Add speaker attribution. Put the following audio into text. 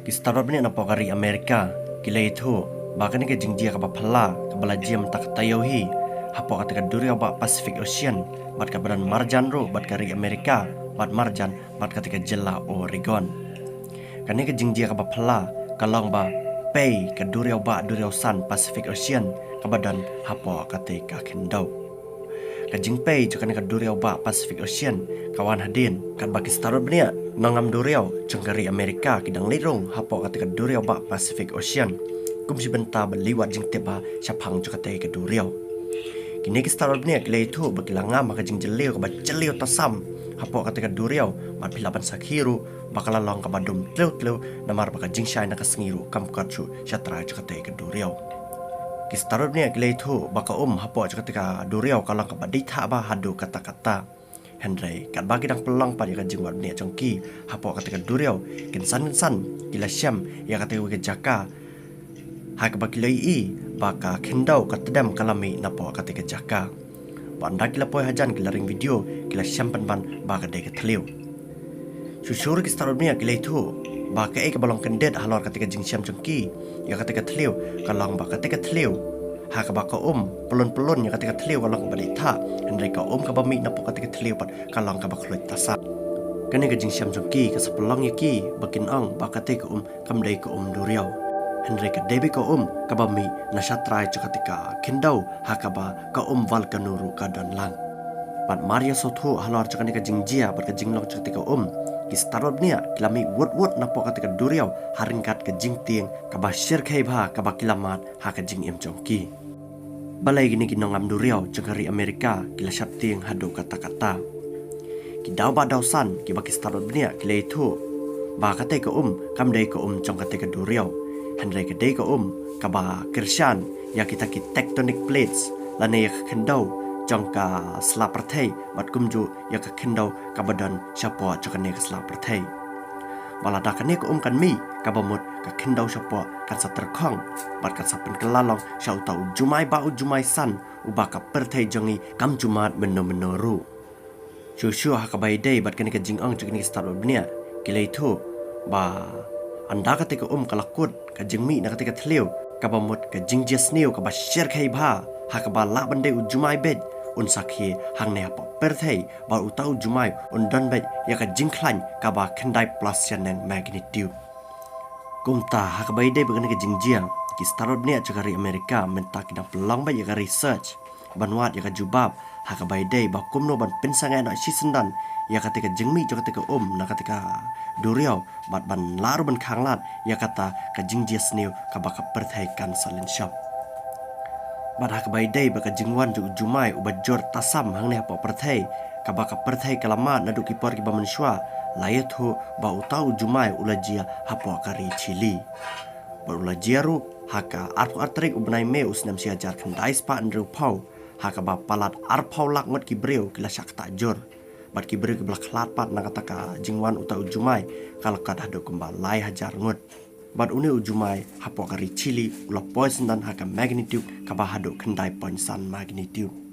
Speaker 1: Kistarot ni napok kari Amerika, kilay itu, bahkan ni ke jingjia ka bapala, ka balajiam tak tayohi, hapo ka duri ba Pacific Ocean, bat ka badan marjan ro, bat kari Amerika, bat marjan, bat ka jela Oregon. Kani ke jingjia ka bapala, kalong ba pay ka duri ba duri san Pacific Ocean, ka badan hapo ka kendau. Ka jingpay jo kani ka duri ba Pacific Ocean, kawan hadin, kan baki starot bnia, nangam duriau cengkari Amerika kidang lirong hapo ka duriau ba Pacific Ocean. Kum si benta beliwat jing teba syapang jo ka duriau. Kini ki starot bnia kilay itu bakilanga maka jing jelio ka ba jelio tasam hapo ka duriau mat pilapan sakhiru bakala long ka badum tleu namar baka jing syai na kasengiru kam kachu syatra jo ka duriau. Kistarot ni kilay itu baka hapo jo ka duriau kalang ka badita ba hadu kata-kata. Henry kat bagi dang pelang pada ka jingwat ni jongki hapo ka duriau kinsan kila syam ya ka ke jaka ha ka bakilai i baka kendau ka tedam kalami napo ka jaka. Panda kila poi hajan kila ring video kila syam ban baka de ka tliu. Susur kistarot ni kilay itu baka ka balong kendet halor ka jing syam jongki ya ka tliu kalang baka tliu ha ka baka pelon-pelon ya ketika teliu kalang ka balita Henry ka ka bami na po ketika teliu pat kalang ka bakloy tasa kani ka jing syam jongki ka sapelong yaki bakin ang baka te ka kamdai ka duriau Henry ka debi ka ka bami na syatrai jo ketika kindau ha ka ba ka val ka nuru ka dan lang pat Maria sothu halor jo kani ka jingjia pat ka jinglong jo ketika ki starot nia kilami wot na po ketika duriau haringkat ka jingtieng ka ba syir khai ba ka ba kilamat ha ka jing jongki balai gini kinongam duriau cengkari Amerika kila syapting hadu kata-kata. Kidau ba dausan ki baki starot bnia kila itu. Ba kate ka kamdai ka cong kate ka duriau. Henry ka dei ka ka ba kirsyan ya kita ki tectonic plates lane ya kendau cong ka slapertei bat kumju ya ka kendau ka badan syapo cokane ka slapertei. Balada kane ka kan mi ka bamut ka kendau syapo kan sa terkong bat kan sa penkelalong syau tau jumai ba jumai san uba ka pertei jongi kam jumat menoru. Syusyu ha ka bai dei bat kane ka jingong cokane ka starot bnia kila itu ba anda ketika kalakut ka jingmi na ketika tliu ka bamut ka jingjes niu ka ba syir khai ba ha ka ba la bande jumai bed sakhi hang ne apa perthei ba utau jumai dan bed ya ka jingklan ka ba kendai plus yang magnitude kumta ha ka bai dei bagane ka jingjiang ki starot ne cakari Amerika mentak na pelang ba ya ka research banwat ya ka jubab ha ka bai dei ba kumno ban pensangai na sisendan ya ketika jengmi jo ketika na ketika duriau bat ban laru ban khanglat ya kata ka jingjias niu ka ba ka perthei kan salen shop Badah kebai day baka jingwan ju jumai ubat jor tasam hang ne apa perthei ka baka perthei kalamat nadu kipor ki bamanswa layat ho ba utau jumai ulajia hapo kari chili bar ulajia ru haka arpu artrik ubnai me usnam sia jar khandai spa andru pau haka ba palat arpau lak ngot ki breu kila syak ta jor bat ki breu ki blak lat pat na kata ka jingwan utau jumai kal kad hado kumbalai hajar ngot Bat uni ujumai hapo kari chili ula poison dan haka magnitude kabahado kendai poinsan magnitude.